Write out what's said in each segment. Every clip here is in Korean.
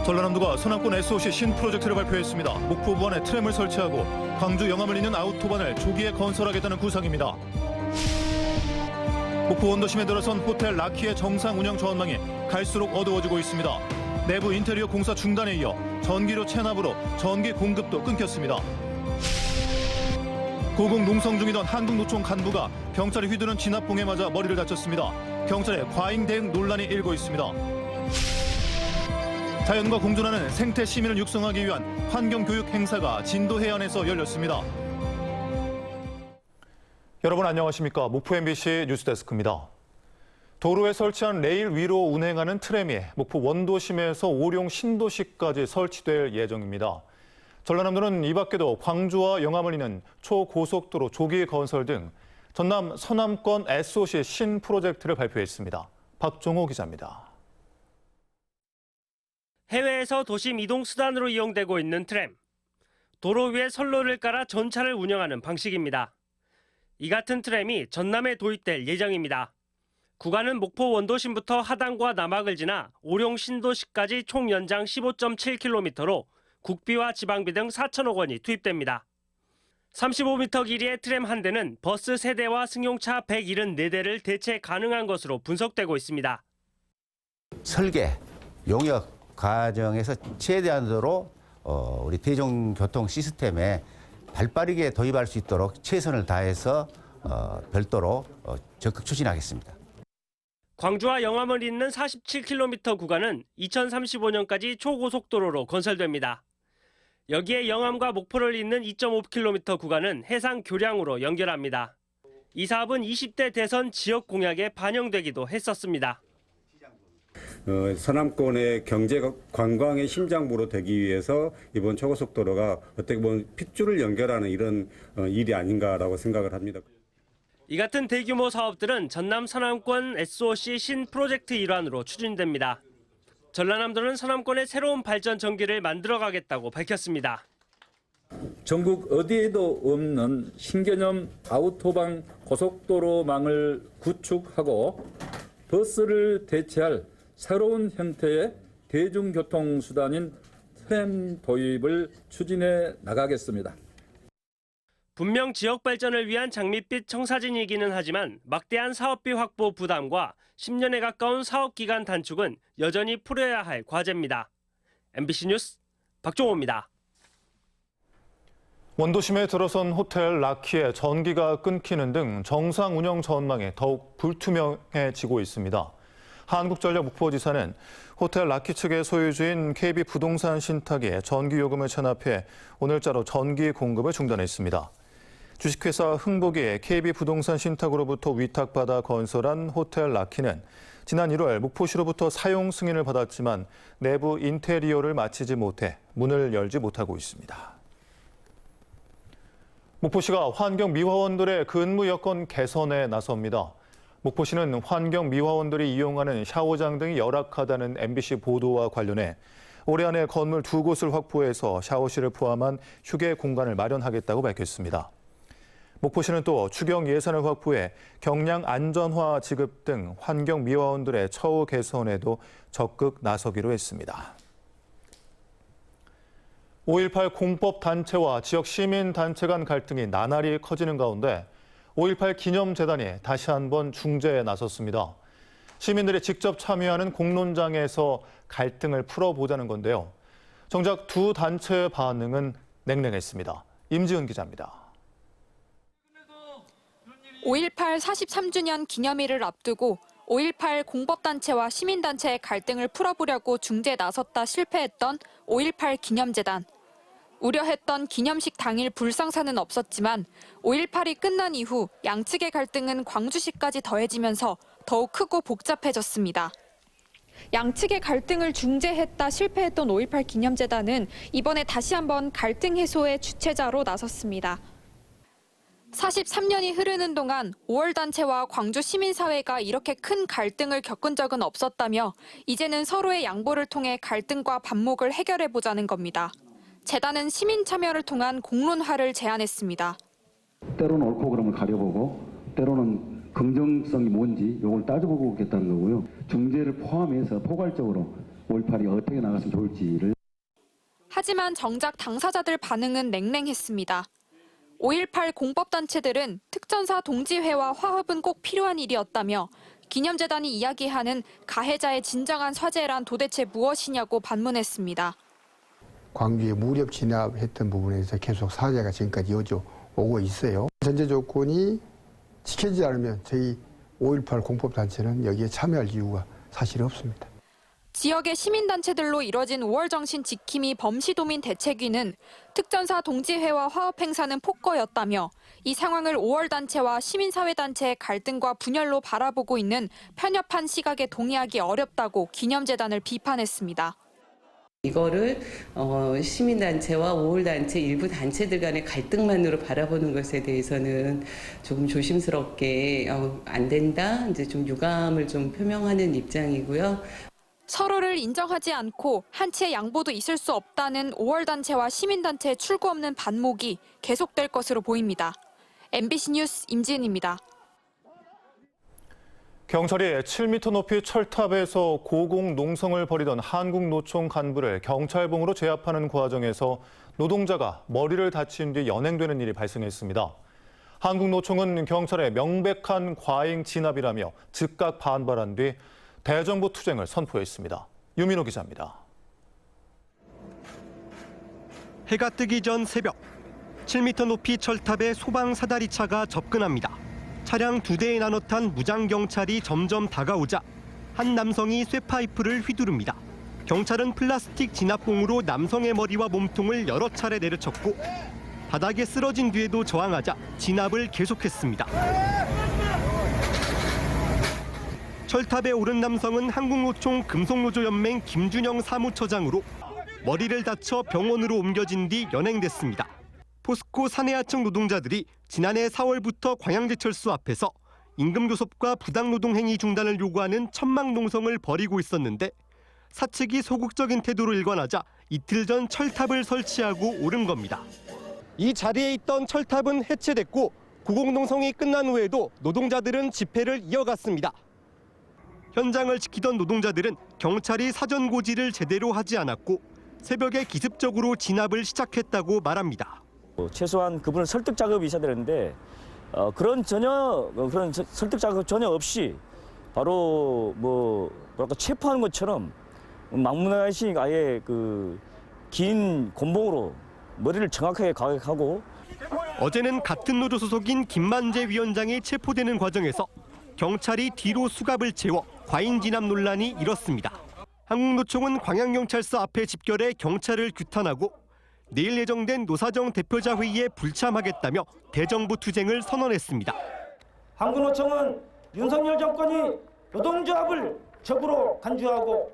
전라남도가 서남권 SOC 신프로젝트를 발표했습니다. 목포부안에 트램을 설치하고 광주 영암을 잇는 아우토반을 조기에 건설하겠다는 구상입니다. 목포 원도심에 들어선 호텔 라키의 정상 운영 전망이 갈수록 어두워지고 있습니다. 내부 인테리어 공사 중단에 이어 전기료 체납으로 전기 공급도 끊겼습니다. 고공 농성 중이던 한국노총 간부가 경찰이 휘두른 진압봉에 맞아 머리를 다쳤습니다. 경찰의 과잉 대응 논란이 일고 있습니다. 자연과 공존하는 생태 시민을 육성하기 위한 환경교육 행사가 진도 해안에서 열렸습니다. 여러분 안녕하십니까? 목포 MBC 뉴스데스크입니다. 도로에 설치한 레일 위로 운행하는 트램이 목포 원도심에서 오룡 신도시까지 설치될 예정입니다. 전라남도는 이 밖에도 광주와 영암을 잇는 초고속도로 조기 건설 등 전남 서남권 SOC 신프로젝트를 발표했습니다. 박종호 기자입니다. 해외에서 도심 이동 수단으로 이용되고 있는 트램. 도로 위에 선로를 깔아 전차를 운영하는 방식입니다. 이 같은 트램이 전남에 도입될 예정입니다. 구간은 목포 원도심부터 하당과 남학을 지나 오룡 신도시까지 총 연장 15.7km로 국비와 지방비 등 4천억 원이 투입됩니다. 35m 길이의 트램 한 대는 버스 3대와 승용차 174대를 대체 가능한 것으로 분석되고 있습니다. 설계, 용역 과정에서 최대한으로 우리 대중교통 시스템에 발빠르게 도입할 수 있도록 최선을 다해서 별도로 적극 추진하겠습니다. 광주와 영암을 잇는 47km 구간은 2035년까지 초고속도로로 건설됩니다. 여기에 영암과 목포를 잇는 2.5km 구간은 해상 교량으로 연결합니다. 이 사업은 20대 대선 지역 공약에 반영되기도 했었습니다. 서남권의 경제 관광의 심장부로 되기 위해서 이번 초고속도로가 어떻게 보면 핏줄을 연결하는 이런 일이 아닌가라고 생각을 합니다. 이 같은 대규모 사업들은 전남 서남권 SOC 신프로젝트 일환으로 추진됩니다. 전라남도는 서남권의 새로운 발전 전기를 만들어가겠다고 밝혔습니다. 전국 어디에도 없는 신개념 아우토반 고속도로망을 구축하고 버스를 대체할 새로운 형태의 대중교통수단인 트램 도입을 추진해 나가겠습니다. 분명 지역 발전을 위한 장밋빛 청사진이기는 하지만 막대한 사업비 확보 부담과 10년에 가까운 사업기간 단축은 여전히 풀어야 할 과제입니다. MBC 뉴스 박종호입니다. 원도심에 들어선 호텔 라키의 전기가 끊기는 등 정상 운영 전망이 더욱 불투명해지고 있습니다. 한국전력 목포지사는 호텔 라키 측의 소유주인 KB부동산 신탁에 전기요금을 체납해 오늘자로 전기 공급을 중단했습니다. 주식회사 흥복이 KB부동산 신탁으로부터 위탁받아 건설한 호텔 라키는 지난 1월 목포시로부터 사용 승인을 받았지만 내부 인테리어를 마치지 못해 문을 열지 못하고 있습니다. 목포시가 환경미화원들의 근무 여건 개선에 나섭니다. 목포시는 환경미화원들이 이용하는 샤워장 등이 열악하다는 MBC 보도와 관련해 올해 안에 건물 2곳을 확보해서 샤워실을 포함한 휴게 공간을 마련하겠다고 밝혔습니다. 목포시는 또 추경 예산을 확보해 경량 안전화 지급 등 환경미화원들의 처우 개선에도 적극 나서기로 했습니다. 5.18 공법단체와 지역 시민단체 간 갈등이 나날이 커지는 가운데 5.18 기념재단이 다시 한번 중재에 나섰습니다. 시민들이 직접 참여하는 공론장에서 갈등을 풀어보자는 건데요. 정작 두 단체의 반응은 냉랭했습니다. 임지은 기자입니다. 5.18 43주년 기념일을 앞두고 5.18 공법단체와 시민단체의 갈등을 풀어보려고 중재에 나섰다 실패했던 5.18 기념재단. 우려했던 기념식 당일 불상사는 없었지만 5.18이 끝난 이후 양측의 갈등은 광주시까지 더해지면서 더욱 크고 복잡해졌습니다. 양측의 갈등을 중재했다 실패했던 5.18 기념재단은 이번에 다시 한번 갈등 해소의 주체자로 나섰습니다. 43년이 흐르는 동안 5월 단체와 광주 시민사회가 이렇게 큰 갈등을 겪은 적은 없었다며 이제는 서로의 양보를 통해 갈등과 반목을 해결해보자는 겁니다. 재단은 시민 참여를 통한 공론화를 제안했습니다. 때로는 옳고 그름을 가려보고 때로는 긍정성이 뭔지 이걸 따져보고 오겠다는 거고요. 중재를 포함해서 포괄적으로 5.18이 어떻게 나갔으면 좋을지를. 하지만 정작 당사자들 반응은 냉랭했습니다. 5.18 공법단체들은 특전사 동지회와 화합은 꼭 필요한 일이었다며 기념재단이 이야기하는 가해자의 진정한 사죄란 도대체 무엇이냐고 반문했습니다. 광주에 무력 진압했던 부분에서 계속 사죄가 지금까지 이어져 오고 있어요. 전제 조건이 지켜지지 않으면 저희 5.18 공법단체는 여기에 참여할 이유가 사실 없습니다. 지역의 시민단체들로 이뤄진 5월 정신 지킴이 범시도민 대책위는 특전사 동지회와 화합 행사는 폭거였다며 이 상황을 5월 단체와 시민사회단체의 갈등과 분열로 바라보고 있는 편협한 시각에 동의하기 어렵다고 기념재단을 비판했습니다. 이거를 시민단체와 5.18단체 일부 단체들 간의 갈등만으로 바라보는 것에 대해서는 조금 조심스럽게 안 된다, 이제 좀 유감을 좀 표명하는 입장이고요. 서로를 인정하지 않고 한치의 양보도 있을 수 없다는 5월 단체와 시민단체의 출구 없는 반목이 계속될 것으로 보입니다. MBC 뉴스 임지은입니다. 경찰이 7m 높이 철탑에서 고공 농성을 벌이던 한국노총 간부를 경찰봉으로 제압하는 과정에서 노동자가 머리를 다친 뒤 연행되는 일이 발생했습니다. 한국노총은 경찰의 명백한 과잉 진압이라며 즉각 반발한 뒤 대정부 투쟁을 선포했습니다. 유민호 기자입니다. 해가 뜨기 전 새벽, 7m 높이 철탑에 소방 사다리차가 접근합니다. 차량 2대에 나눠 탄 무장경찰이 점점 다가오자 한 남성이 쇠파이프를 휘두릅니다. 경찰은 플라스틱 진압봉으로 남성의 머리와 몸통을 여러 차례 내려쳤고 바닥에 쓰러진 뒤에도 저항하자 진압을 계속했습니다. 철탑에 오른 남성은 한국노총 금속노조연맹 김준영 사무처장으로 머리를 다쳐 병원으로 옮겨진 뒤 연행됐습니다. 포스코 사내하청 노동자들이 지난해 4월부터 광양제철소 앞에서 임금교섭과 부당노동 행위 중단을 요구하는 천막농성을 벌이고 있었는데 사측이 소극적인 태도로 일관하자 이틀 전 철탑을 설치하고 오른 겁니다. 이 자리에 있던 철탑은 해체됐고 고공농성이 끝난 후에도 노동자들은 집회를 이어갔습니다. 현장을 지키던 노동자들은 경찰이 사전 고지를 제대로 하지 않았고 새벽에 기습적으로 진압을 시작했다고 말합니다. 최소한 그분을 설득 작업이 있어야 되는데 그런 설득 작업 전혀 없이 바로 뭐랄까 체포하는 것처럼 막무가내시 아예 그 긴 곤봉으로 머리를 정확하게 가격하고. 어제는 같은 노조 소속인 김만재 위원장이 체포되는 과정에서 경찰이 뒤로 수갑을 채워 과잉 진압 논란이 일었습니다. 한국노총은 광양경찰서 앞에 집결해 경찰을 규탄하고 내일 예정된 노사정 대표자 회의에 불참하겠다며 대정부 투쟁을 선언했습니다. 한국노총은 윤석열 정권이 노동조합을 적으로 간주하고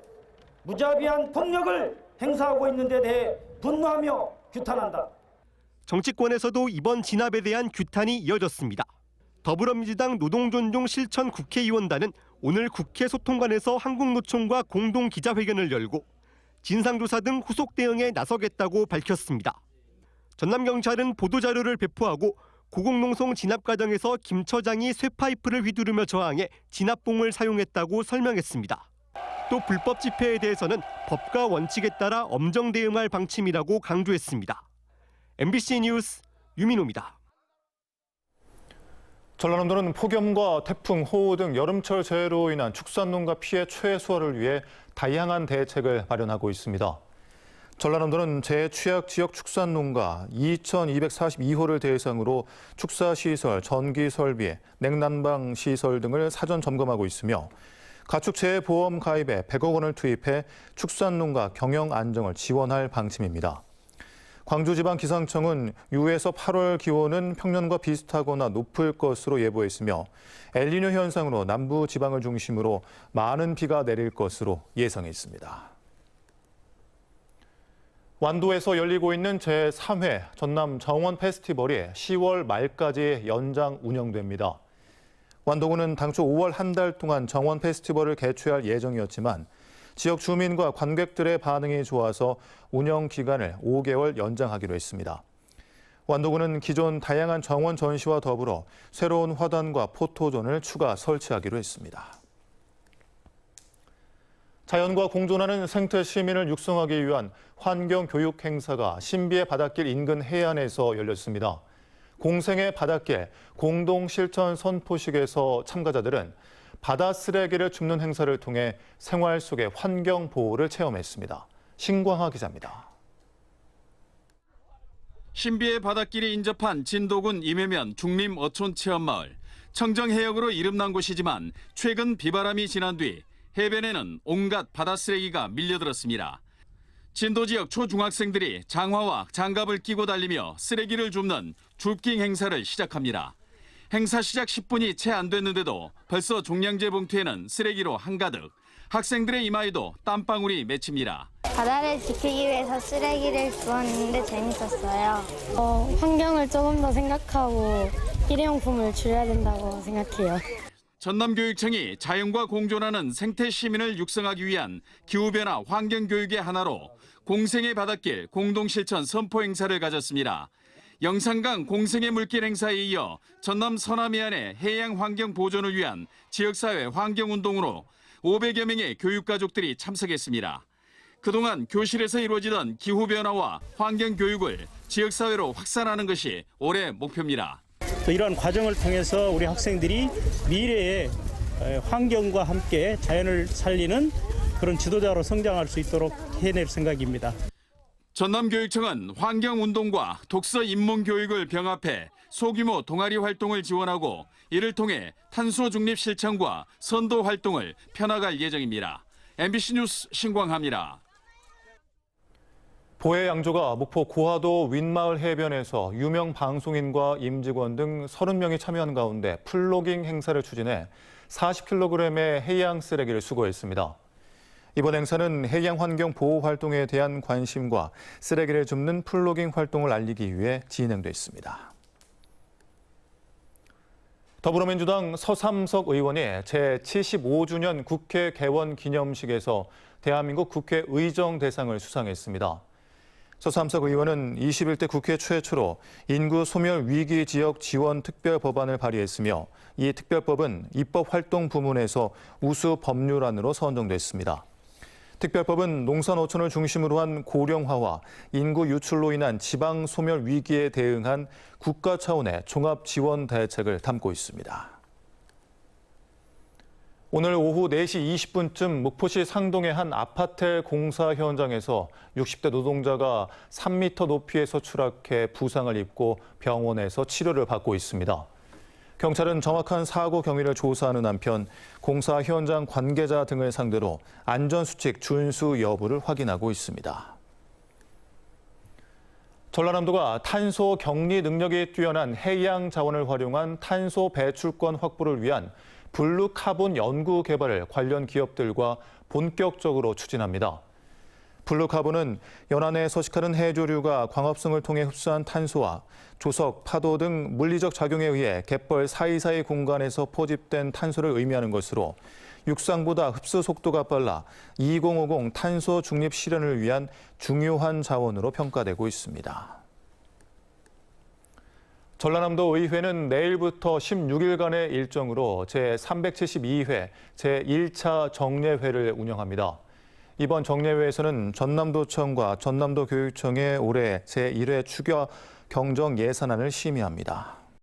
무자비한 폭력을 행사하고 있는 데 대해 분노하며 규탄한다. 정치권에서도 이번 진압에 대한 규탄이 이어졌습니다. 더불어민주당 노동존중 실천 국회의원단은 오늘 국회 소통관에서 한국노총과 공동 기자회견을 열고 진상조사 등 후속 대응에 나서겠다고 밝혔습니다. 전남경찰은 보도자료를 배포하고 고공농성 진압 과정에서 김 처장이 쇠파이프를 휘두르며 저항해 진압봉을 사용했다고 설명했습니다. 또 불법 집회에 대해서는 법과 원칙에 따라 엄정 대응할 방침이라고 강조했습니다. MBC 뉴스 유민호입니다. 전라남도는 폭염과 태풍, 호우 등 여름철 재해로 인한 축산농가 피해 최소화를 위해 다양한 대책을 마련하고 있습니다. 전라남도는 재해 취약 지역 축산농가 2,242호를 대상으로 축사시설, 전기설비, 냉난방 시설 등을 사전 점검하고 있으며 가축재해보험 가입에 100억 원을 투입해 축산농가 경영 안정을 지원할 방침입니다. 광주지방기상청은 6에서 8월 기온은 평년과 비슷하거나 높을 것으로 예보했으며 엘니뇨 현상으로 남부 지방을 중심으로 많은 비가 내릴 것으로 예상했습니다. 완도에서 열리고 있는 제3회 전남 정원 페스티벌이 10월 말까지 연장 운영됩니다. 완도군은 당초 5월 한 달 동안 정원 페스티벌을 개최할 예정이었지만 지역 주민과 관객들의 반응이 좋아서 운영 기간을 5개월 연장하기로 했습니다. 완도군은 기존 다양한 정원 전시와 더불어 새로운 화단과 포토존을 추가 설치하기로 했습니다. 자연과 공존하는 생태 시민을 육성하기 위한 환경 교육 행사가 신비의 바닷길 인근 해안에서 열렸습니다. 공생의 바닷길 공동 실천 선포식에서 참가자들은 바다 쓰레기를 줍는 행사를 통해 생활 속의 환경 보호를 체험했습니다. 신광하 기자입니다. 신비의 바닷길이 인접한 진도군 임해면 중림 어촌 체험마을. 청정해역으로 이름난 곳이지만 최근 비바람이 지난 뒤 해변에는 온갖 바다 쓰레기가 밀려들었습니다. 진도 지역 초중학생들이 장화와 장갑을 끼고 달리며 쓰레기를 줍는 줍깅 행사를 시작합니다. 행사 시작 10분이 채 안 됐는데도 벌써 종량제 봉투에는 쓰레기로 한가득. 학생들의 이마에도 땀방울이 맺힙니다. 바다를 지키기 위해서 쓰레기를 주웠는데 재밌었어요. 환경을 조금 더 생각하고 일회용품을 줄여야 된다고 생각해요. 전남교육청이 자연과 공존하는 생태 시민을 육성하기 위한 기후변화 환경교육의 하나로 공생의 바닷길 공동실천 선포 행사를 가졌습니다. 영산강 공생의 물길 행사에 이어 전남 서남해안의 해양 환경 보존을 위한 지역사회 환경운동으로 500여 명의 교육가족들이 참석했습니다. 그동안 교실에서 이루어지던 기후변화와 환경교육을 지역사회로 확산하는 것이 올해 목표입니다. 또 이러한 과정을 통해서 우리 학생들이 미래의 환경과 함께 자연을 살리는 그런 지도자로 성장할 수 있도록 해낼 생각입니다. 전남교육청은 환경운동과 독서 입문 교육을 병합해 소규모 동아리 활동을 지원하고 이를 통해 탄소 중립 실천과 선도 활동을 펴나갈 예정입니다. MBC 뉴스 신광하입니다. 보혜 양조가 목포 고하도 윗마을 해변에서 유명 방송인과 임직원 등 30명이 참여한 가운데 플로깅 행사를 추진해 40kg의 해양 쓰레기를 수거했습니다. 이번 행사는 해양 환경 보호 활동에 대한 관심과 쓰레기를 줍는 플로깅 활동을 알리기 위해 진행됐습니다. 더불어민주당 서삼석 의원이 제75주년 국회 개원 기념식에서 대한민국 국회의정 대상을 수상했습니다. 서삼석 의원은 21대 국회 최초로 인구 소멸 위기 지역 지원 특별 법안을 발의했으며 이 특별법은 입법 활동 부문에서 우수 법률안으로 선정됐습니다. 특별법은 농산어촌을 중심으로 한 고령화와 인구 유출로 인한 지방 소멸 위기에 대응한 국가 차원의 종합 지원 대책을 담고 있습니다. 오늘 오후 4시 20분쯤 목포시 상동의 한 아파트 공사 현장에서 60대 노동자가 3m 높이에서 추락해 부상을 입고 병원에서 치료를 받고 있습니다. 경찰은 정확한 사고 경위를 조사하는 한편 공사 현장 관계자 등을 상대로 안전수칙 준수 여부를 확인하고 있습니다. 전라남도가 탄소 격리 능력이 뛰어난 해양 자원을 활용한 탄소 배출권 확보를 위한 블루 카본 연구 개발을 관련 기업들과 본격적으로 추진합니다. 블루 카본은 연안에 서식하는 해조류가 광합성을 통해 흡수한 탄소와 조석, 파도 등 물리적 작용에 의해 갯벌 사이사이 공간에서 포집된 탄소를 의미하는 것으로 육상보다 흡수 속도가 빨라 2050 탄소 중립 실현을 위한 중요한 자원으로 평가되고 있습니다. 전라남도 의회는 내일부터 16일간의 일정으로 제372회 제1차 정례회를 운영합니다. 이번 정례회에서는 전남도청과 전남도교육청의 올해 제1회 추경 경정 예산안을 심의합니다.